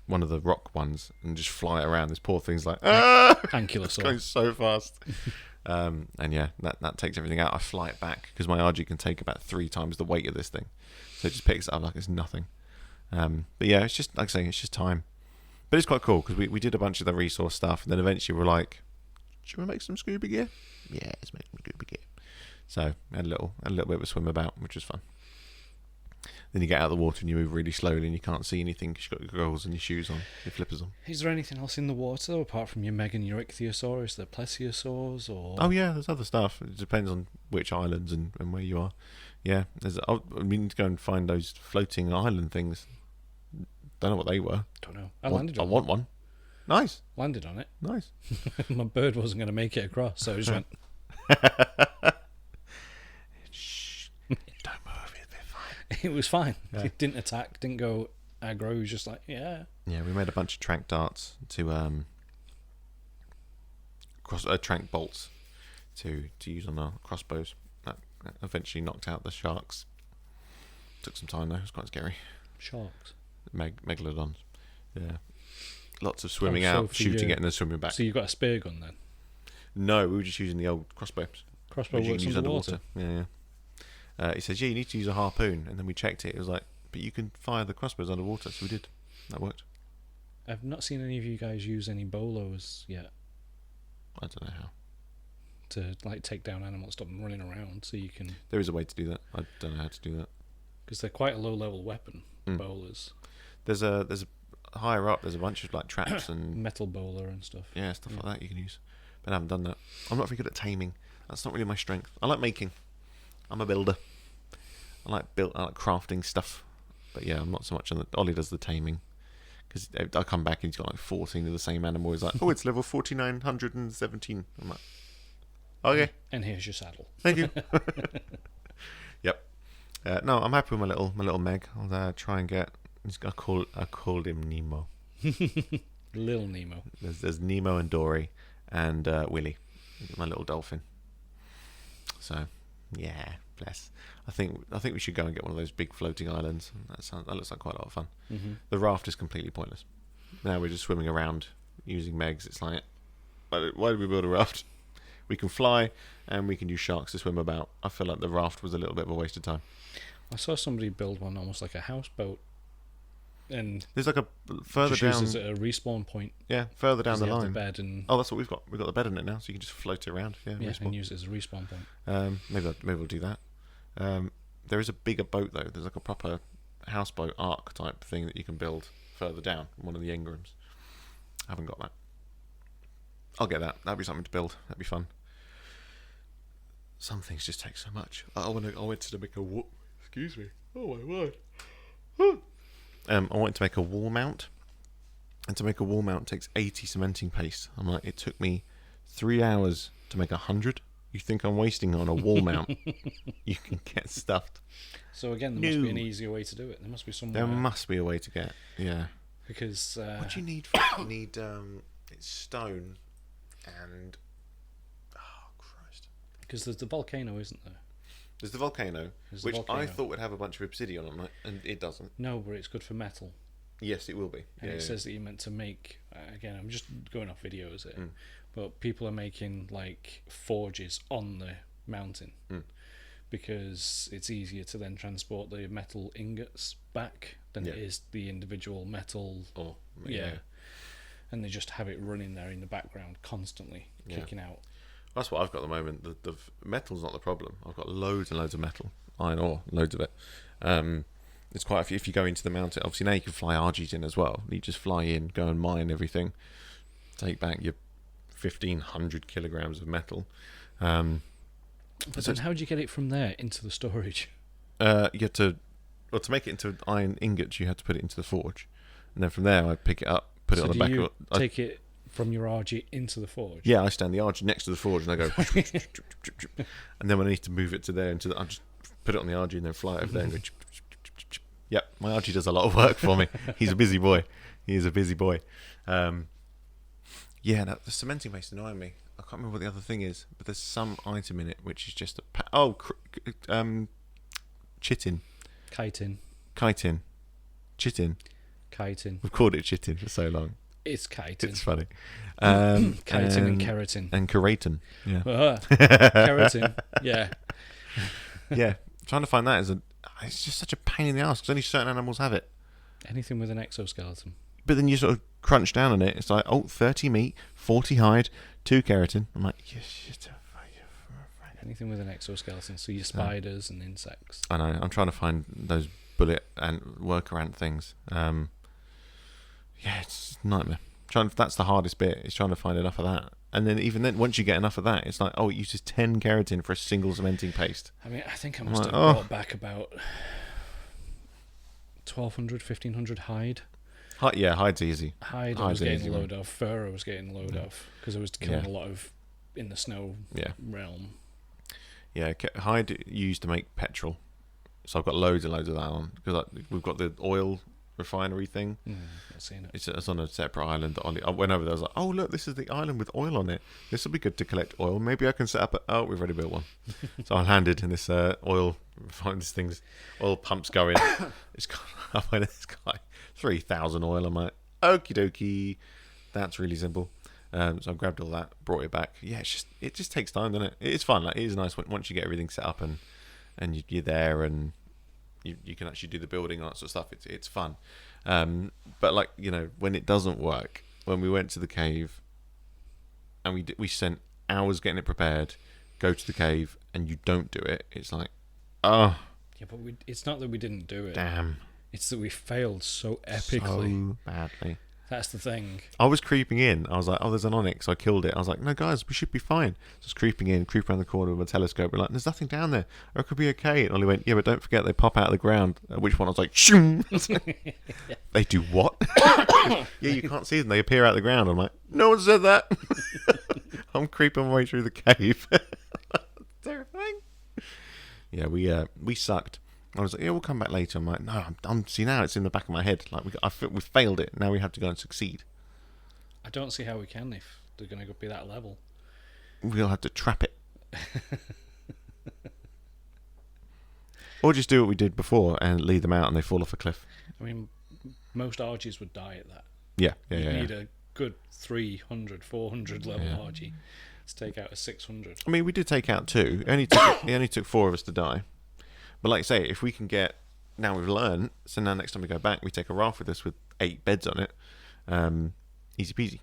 one of the rock ones and just fly it around. This poor thing's like, ah! It's going so fast. And yeah, that takes everything out. I fly it back because my RG can take about 3 times the weight of this thing. So it just picks it up like it's nothing. But yeah, it's just, like I say, it's just time. But it's quite cool because we did a bunch of the resource stuff, and then eventually we're like, should we make some scuba gear? Yeah, let's make some scuba gear. So I had a little bit of a swim about, which was fun. Then you get out of the water and you move really slowly and you can't see anything because you've got your goggles and your shoes on, your flippers on. Is there anything else in the water though, apart from your Meg and your ichthyosaur? Is there plesiosaurs or? Oh yeah, there's other stuff. It depends on which islands and where you are. Yeah, we need to go and find those floating island things. Don't know what they were. Don't know. I want one. Nice. Landed on it. Nice. My bird wasn't going to make it across, so I just went. Shh! Don't move. It'll be fine. It was fine. Yeah. It didn't attack. Didn't go aggro. It was just like, yeah. Yeah, we made a bunch of trank darts to trank bolts to use on our crossbows. That eventually knocked out the sharks. Took some time though. It was quite scary. Sharks. Megalodons. Yeah. Lots of swimming out, shooting it, and then swimming back. So you've got a spear gun then? No, we were just using the old crossbows. Crossbow works underwater. Yeah. He says, yeah, you need to use a harpoon. And then we checked it. It was like, but you can fire the crossbows underwater. So we did. That worked. I've not seen any of you guys use any bolos yet. I don't know how. To like take down animals, stop them running around, so you can. There is a way to do that. I don't know how to do that. Because they're quite a low level weapon. Bolas. There's a higher up. There's a bunch of like traps and metal bowler and stuff. Yeah, stuff like that you can use. But I haven't done that. I'm not very good at taming. That's not really my strength. I like making. I'm a builder. I like crafting stuff. But yeah, I'm not so much on the. Ollie does the taming. Because I come back and he's got like 14 of the same animal. He's like, oh, it's level 4917. I'm like, okay. And here's your saddle. Thank you. Yep. No, I'm happy with my little Meg. I'll try and get. I called him Nemo. Little Nemo. There's Nemo and Dory and Willy, my little dolphin. So, yeah, bless. I think we should go and get one of those big floating islands. That looks like quite a lot of fun. Mm-hmm. The raft is completely pointless. Now we're just swimming around using Megs. It's like, why did we build a raft? We can fly and we can use sharks to swim about. I feel like the raft was a little bit of a waste of time. I saw somebody build one almost like a houseboat. And there's like a further down. Uses a respawn point. Yeah, further down the line. The bed and that's what we've got. We've got the bed in it now, so you can just float it around. Yeah, and use it as a respawn point. Maybe we'll do that. There is a bigger boat though. There's like a proper houseboat ARK type thing that you can build further down. One of the Engrams. I haven't got that. I'll get that. That'd be something to build. That'd be fun. Some things just take so much. I wanted to make a wall. Excuse me. Oh my word. I wanted to make a wall mount, and to make a wall mount takes 80 cementing paste. I'm like, it took me 3 hours to make 100. You think I'm wasting on a wall mount? You can get stuffed. So again, there must be an easier way to do it. There must be somewhere. There must be a way to get. Yeah. Because what do you need for it? You need it's stone and Christ. Because there's the volcano, isn't there? There's the volcano, which I thought would have a bunch of obsidian on it, and it doesn't. No, but it's good for metal. Yes, it will be. And it says that you're meant to make. Again, I'm just going off videos here, but people are making like forges on the mountain because it's easier to then transport the metal ingots back than it is the individual metal. Oh, yeah. And they just have it running there in the background constantly, kicking out. That's what I've got at the moment. The metal's not the problem. I've got loads and loads of metal, iron ore, loads of it. It's quite a few. If you go into the mountain, obviously now you can fly RGs in as well. You just fly in, go and mine everything, take back your 1,500 kilograms of metal. But then how do you get it from there into the storage? You have to make it into iron ingots. You have to put it into the forge, and then from there I pick it up, put it on the back. Take it from your RG into the forge? Yeah, I stand the RG next to the forge and I go, and then when I need to move it to there, I just put it on the RG and then fly it over there and go. Yep, my RG does a lot of work for me. He's a busy boy. He is a busy boy. The cementing paste annoying me. I can't remember what the other thing is, but there's some item in it which is just chitin. Chitin. We've called it chitin for so long. It's chitin. It's funny. Chitin and keratin. And keratin. Yeah. Keratin. Yeah. Yeah. Trying to find that it's just such a pain in the ass because only certain animals have it. Anything with an exoskeleton. But then you sort of crunch down on it. It's like 30 meat, 40 hide, 2 keratin. I'm like, anything with an exoskeleton. So your spiders and insects. I know. I'm trying to find those bullet and worker ant things. It's a nightmare. That's the hardest bit. Is trying to find enough of that. And then even then, once you get enough of that, it's like, it uses 10 keratin for a single cementing paste. I mean, I think I must have brought back about 1,200, 1,500 hide. Hide's easy. Hide I was getting a load of. Fur I was getting a load of because I was killing a lot of in the snow realm. Yeah, hide used to make petrol. So I've got loads and loads of that on because we've got the oil refinery thing. I've seen it. It's on a separate island. I went over there. I was like, oh look, this is the island with oil on it. This will be good to collect oil. Maybe I can set up we've already built one. So I landed in this oil pumps going. It's got 3,000 oil. I'm like, okie dokie, that's really simple. So I grabbed all that, brought it back. Yeah, it just takes time, doesn't it? It's fun. Like, it is nice once you get everything set up and you're there and you can actually do the building and that sort of stuff. It's fun. But when it doesn't work, when we went to the cave and we spent hours getting it prepared, go to the cave and you don't do it, it's like, oh. Yeah, but it's not that we didn't do it. Damn. It's that we failed so epically. So badly. That's the thing. I was creeping in. I was like, there's an onyx. I killed it. I was like, no, guys, we should be fine. Just creeping around the corner with a telescope. We're like, there's nothing down there. Or it could be okay. And Ollie went, yeah, but don't forget they pop out of the ground. At which one I was like, shoom. They do what? Yeah, you can't see them. They appear out of the ground. I'm like, no one said that. I'm creeping my way through the cave. Terrifying. Yeah, we sucked. I was like, yeah, we'll come back later. I'm like, no, see now it's in the back of my head. Like we failed it. Now we have to go and succeed. I don't see how we can if they're going to be that level. We'll have to trap it. Or just do what we did before and lead them out and they fall off a cliff. I mean, most RGs would die at that. Yeah. You need a good 300, 400 level RG to take out a 600. I mean, we did take out 2. It only took 4 of us to die. But like I say, if we can get... Now we've learned, so now next time we go back, we take a raft with us with 8 beds on it. Easy peasy.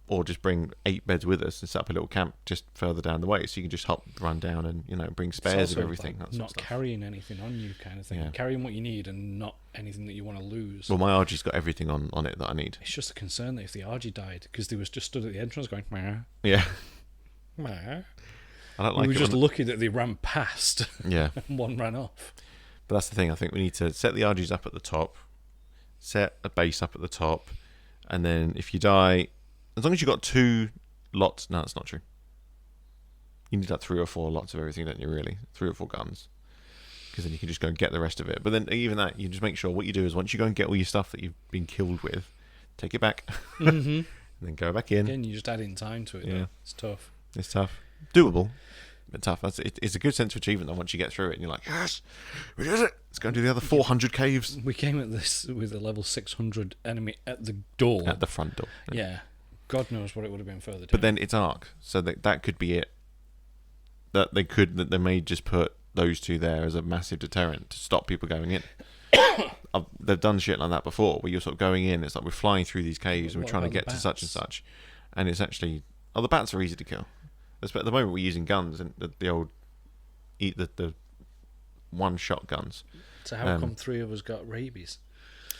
or just bring 8 beds with us and set up a little camp just further down the way, so you can just run down and bring spares of everything. Like not carrying anything on you, kind of thing. Yeah. Carrying what you need and not anything that you want to lose. Well, my RG's got everything on it that I need. It's just a concern that if the RG died, because they was just stood at the entrance going, meh, Yeah. meh. I don't like. We were just lucky that they ran past. Yeah. And one ran off. But that's the thing. I think we need to set the RGs up at the top, set a base up at the top, and then if you die, as long as you've got 2 lots. No, that's not true. You need like 3 or 4 lots of everything, don't you? Really, 3 or 4 guns, because then you can just go and get the rest of it. But then even that, you just make sure what you do is once you go and get all your stuff that you've been killed with, take it back, and then go back in. Again, you just add in time to it. Yeah, though. It's tough. It's tough, doable, but tough. It's a good sense of achievement though, once you get through it and you're like, yes, we did it. Let's go and do the other 400 caves. We came at this with a level 600 enemy at the door. At the front door. Yeah. God knows what it would have been further down. But then it's ARK, so that could be it. That they may just put those 2 there as a massive deterrent to stop people going in. They've done shit like that before, where you're sort of going in. It's like we're flying through these caves and we're trying to get to such and such, and it's actually the bats are easy to kill. At the moment we're using guns and the old the one-shot guns. So how come 3 of us got rabies?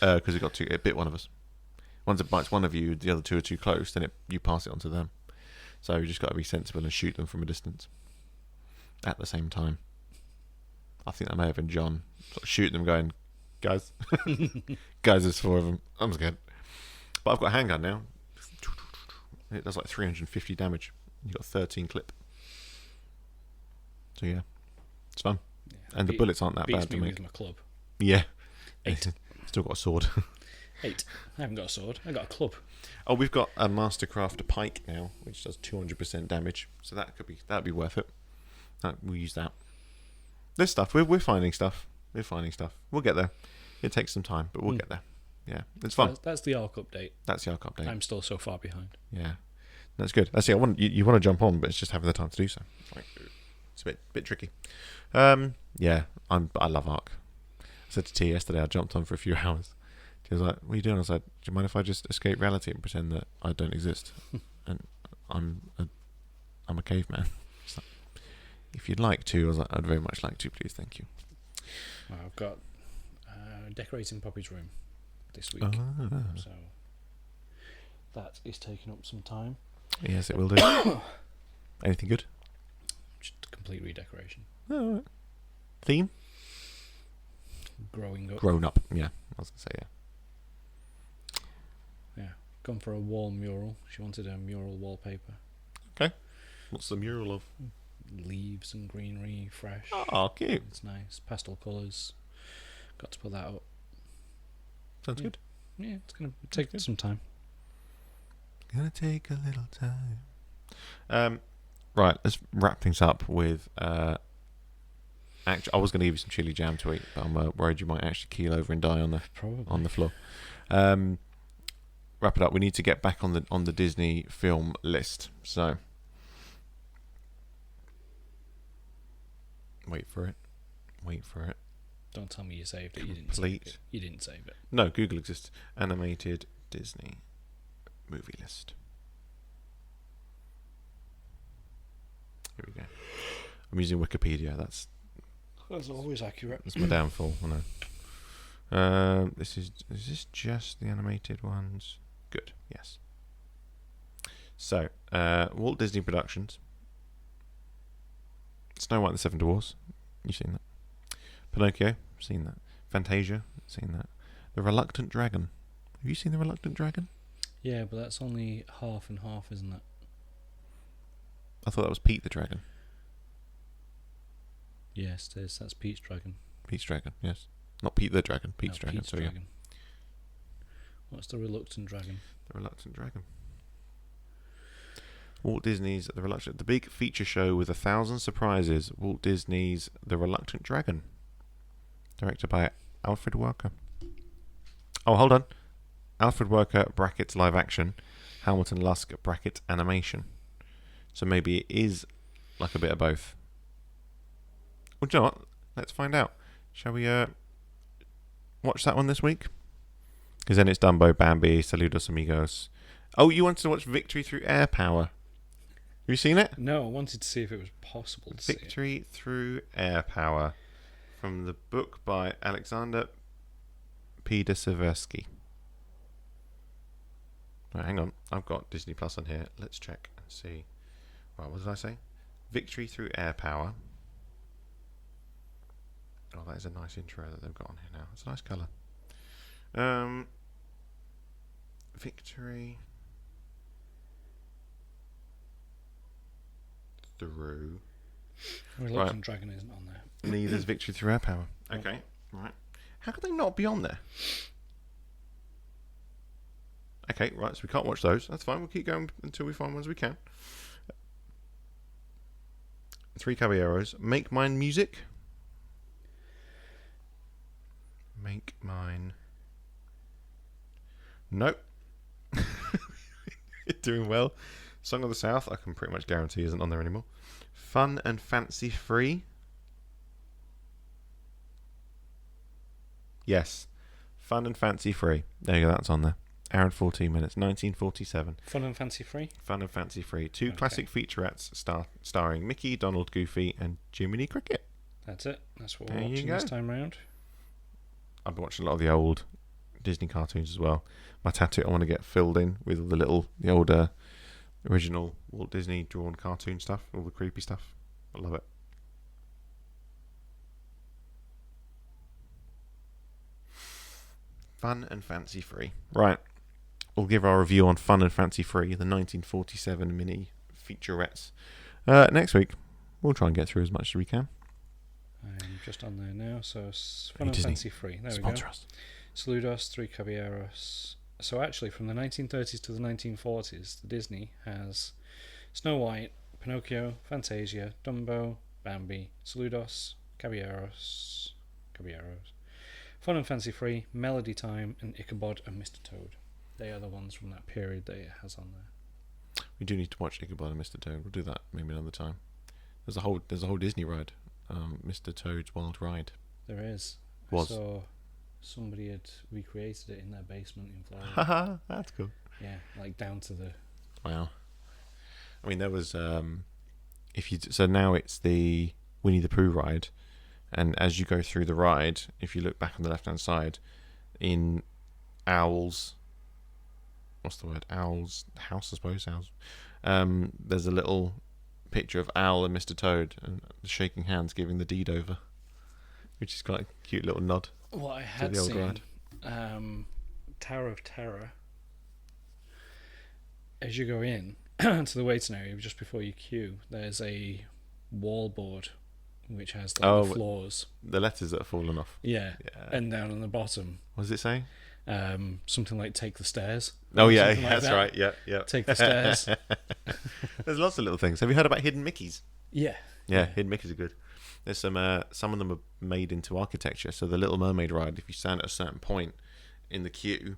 Because it bit one of us. Once it bites one of you, the other 2 are too close, then you pass it on to them. So you just got to be sensible and shoot them from a distance at the same time. I think that may have been John sort of shooting them, going, guys, guys, there's 4 of them. I'm scared. But I've got a handgun now. It does like 350 damage. You've got 13 clip. So yeah, it's fun. Yeah, and the bullets aren't that bad to make. With my club. Yeah. 8. Still got a sword. 8. I haven't got a sword. I got a club. Oh, we've got a Mastercraft pike now, which does 200% damage. So that'd be worth it. We'll use that. There's stuff. We're finding stuff. We'll get there. It takes some time, but we'll get there. Yeah, it's fun. That's the ARK update. That's the ARK update. I'm still so far behind. Yeah, that's good. That's it. You want to jump on, but it's just having the time to do so. It's a bit tricky. Yeah, I love ARK. I said to T yesterday, I jumped on for a few hours. She was like, "What are you doing?" I was like, "Do you mind if I just escape reality and pretend that I don't exist and I'm a caveman?" She's like, "If you'd like to," I was like, "I'd very much like to, please, thank you." Well, I've got decorating Poppy's room this week, so that is taking up some time. Yes, it will do. Anything good? Just a complete redecoration. Oh, right. Theme? Growing up. Grown up. Yeah, I was gonna say yeah. Yeah, gone for a wall mural. She wanted a mural wallpaper. Okay. What's the mural of? Leaves and greenery, fresh. Oh, cute. It's nice. Pastel colours. Got to put that up. Sounds good. Yeah, it's going to take some time. Gonna take a little time. Right, let's wrap things up with. Actually, I was going to give you some chili jam to eat, but I'm worried you might actually keel over and die on the floor. Wrap it up. We need to get back on the Disney film list. So, wait for it. Don't tell me you saved it. You didn't Complete. save it. You didn't save it. No, Google exists. Animated Disney movie list. Here we go. I'm using Wikipedia. That's always accurate. That's my downfall. I know. Is this just the animated ones? Good. Yes. So, Walt Disney Productions. Snow White and the Seven Dwarfs. You've seen that. Pinocchio. Seen that. Fantasia. Seen that. The Reluctant Dragon. Have you seen The Reluctant Dragon? Yeah, but that's only half and half, isn't it? I thought that was Pete the Dragon. Yes, it is. That's Pete's Dragon. Pete's Dragon, yes. Not Pete the Dragon. Pete's Dragon. Pete's Dragon. What's the Reluctant Dragon? The Reluctant Dragon. Walt Disney's the big feature show with 1,000 surprises. Walt Disney's The Reluctant Dragon. Directed by Alfred Worker. Oh, hold on. Alfred Worker brackets live action. Hamilton Lusk bracket animation. So maybe it is like a bit of both. Well, do you know what? Let's find out. Shall we watch that one this week? Because then it's Dumbo, Bambi, Saludos Amigos, Oh, you wanted to watch Victory Through Air Power. Have you seen it? No, I wanted to see if it was possible to see it. Victory Through Air Power. From the book by Alexander Seversky. Right, hang on. I've got Disney Plus on here. Let's check and see. Right, what did I say? Victory Through Air Power. Oh, that is a nice intro that they've got on here now. It's a nice colour. Victory Through. Reluctant Dragon isn't on there. Neither's Victory Through Air Power. Okay, right. How could they not be on there? Okay, right, so we can't watch those. That's fine. We'll keep going until we find ones we can. Three Caballeros. Make Mine Music. Make Mine. Nope. You're doing well. Song of the South, I can pretty much guarantee isn't on there anymore. Fun and Fancy Free. Yes. Fun and Fancy Free. There you go, that's on there. Hour and 14 minutes, 1947. Fun and Fancy Free? Fun and Fancy Free. Two classic featurettes starring Mickey, Donald, Goofy, and Jiminy Cricket. That's it. That's what we're watching this time round. I've been watching a lot of the old Disney cartoons as well. My tattoo I want to get filled in with all the older original Walt Disney drawn cartoon stuff, all the creepy stuff. I love it. Fun and Fancy Free. Right. We'll give our review on Fun and Fancy Free, the 1947 mini featurettes. Next week, we'll try and get through as much as we can. I'm just on there now, so Fun and Fancy Free. There Sponsor we go. Us. Saludos, Three Caballeros. So actually, from the 1930s to the 1940s, the Disney has Snow White, Pinocchio, Fantasia, Dumbo, Bambi, Saludos, Caballeros, Fun and Fancy Free, Melody Time, and Ichabod and Mr. Toad. They are the ones from that period that it has on there. We do need to watch Ichabod and Mr. Toad. We'll do that maybe another time. There's a whole Disney ride, Mr. Toad's Wild Ride. There is. Was. I saw somebody had recreated it in their basement in Florida. Haha, that's cool. Yeah, like down to the. Wow. I mean, there was so now it's the Winnie the Pooh ride, and as you go through the ride, if you look back on the left hand side, in Owl's. What's the word? Owl's house, I suppose. Owl's. There's a little picture of Owl and Mr. Toad and shaking hands, giving the deed over, which is quite a cute little nod. What I had seen, Tower of Terror. As you go in to the waiting area, just before you queue, there's a wall board which has the floors. The letters that have fallen off. Yeah, and down on the bottom. What does it say? Something like "Take the stairs." Oh yeah, like that's that. right. Yeah. Take the stairs. There's lots of little things. Have you heard about hidden Mickeys? Yeah. Hidden Mickeys are good. There's some of them are made into architecture. So the Little Mermaid ride, if you stand at a certain point in the queue,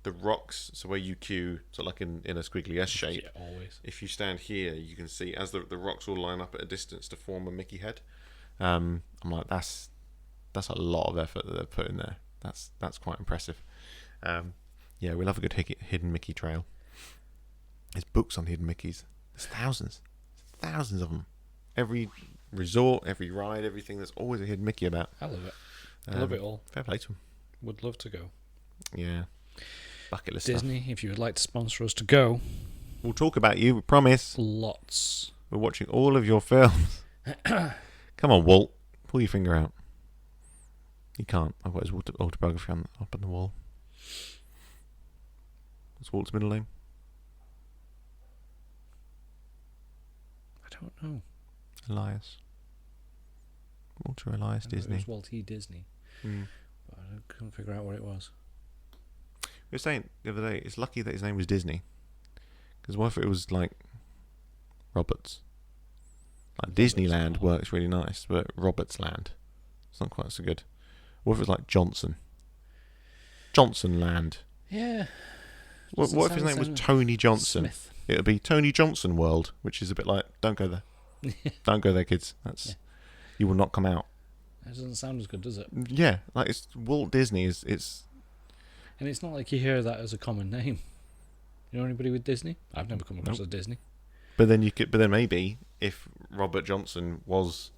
the rocks, so where you queue, so like in a squiggly S shape. Yeah, always. If you stand here, you can see as the rocks all line up at a distance to form a Mickey head. I'm like, that's a lot of effort that they've put in there. That's quite impressive. Yeah, we love a good hidden Mickey trail. There's books on hidden Mickeys. There's thousands of them. Every resort, every ride, everything. There's always a hidden Mickey about. I love it. I love it all. Fair play to them. Would love to go. Yeah. Bucket list Disney, stuff. if you would like to sponsor us to go. We'll talk about you, we promise. Lots. We're watching all of your films. Come on, Walt. Pull your finger out. You can't. I've got his autobiography up on the wall. What's Walt's middle name? I don't know. Elias. Walter Elias Disney. It was Walt E. Disney. Mm. But I couldn't figure out what it was. We were saying the other day, it's lucky that his name was Disney. Because what if it was like Roberts? Like Disneyland works really nice, but Roberts Land, it's not quite so good. What if it was like Johnson? Johnson Land. Yeah. What if his name was Tony Johnson? Smith. It would be Tony Johnson World, which is a bit like, don't go there. Don't go there, kids. You will not come out. That doesn't sound as good, does it? Yeah, like it's Walt Disney it's and it's not like you hear that as a common name. You know anybody with Disney? I've never come across a Disney. But then But then maybe if Robert Johnson was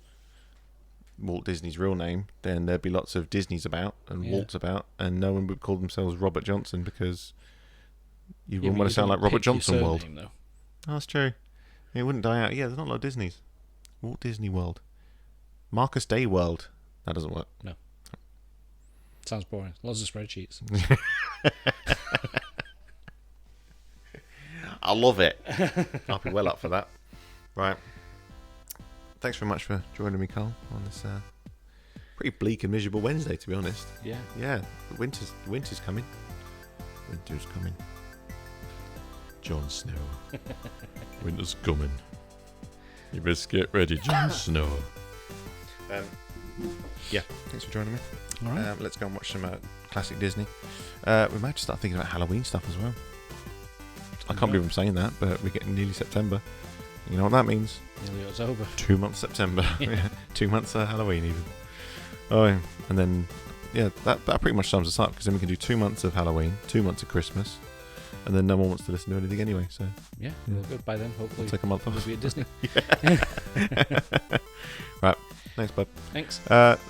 Walt Disney's real name, then there'd be lots of Disneys about and Walts about, and no one would call themselves Robert Johnson because you wouldn't want to sound like Robert Johnson World. Though. Oh, that's true. It wouldn't die out. Yeah, there's not a lot of Disneys. Walt Disney World. Marcus Day World. That doesn't work. No. Sounds boring. Lots of spreadsheets. I love it. I'll be well up for that. Right. Thanks very much for joining me, Carl, on this pretty bleak and miserable Wednesday, to be honest. Yeah. Yeah. Winter's coming. Winter's coming. Jon Snow. Winter's coming. You best get ready, Jon Snow. Yeah, thanks for joining me. All right. Let's go and watch some classic Disney. We might just start thinking about Halloween stuff as well. I can't believe I'm saying that, but we're getting nearly September. You know what that means? Nearly October. 2 months September. Yeah. 2 months Halloween even. Oh, and then, yeah, that pretty much sums us up, because then we can do 2 months of Halloween, 2 months of Christmas, and then no one wants to listen to anything anyway, so... Yeah, we'll go by then, hopefully. We'll take a month off. We'll be at Disney. Right, thanks, bud. Thanks.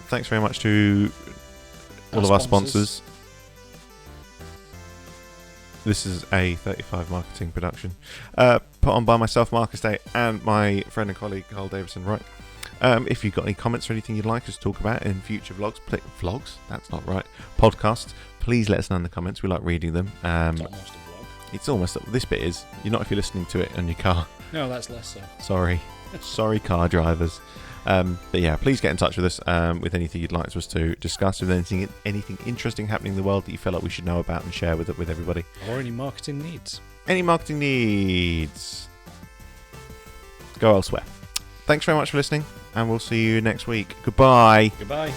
Thanks very much to all of our sponsors. This is a 35 marketing production, put on by myself, Marcus Day, and my friend and colleague, Carl Davison. Right. If you've got any comments or anything you'd like us to talk about in future vlogs, that's not right, podcasts, please let us know in the comments. We like reading them. It's almost a vlog. It's almost, this bit is, you're not if you're listening to it in your car. No, that's less so. Sorry, car drivers. But yeah, please get in touch with us with anything you'd like us to discuss, with anything interesting happening in the world that you feel like we should know about and share with everybody. Or any marketing needs. Any marketing needs. Go elsewhere. Thanks very much for listening, and we'll see you next week. Goodbye. Goodbye.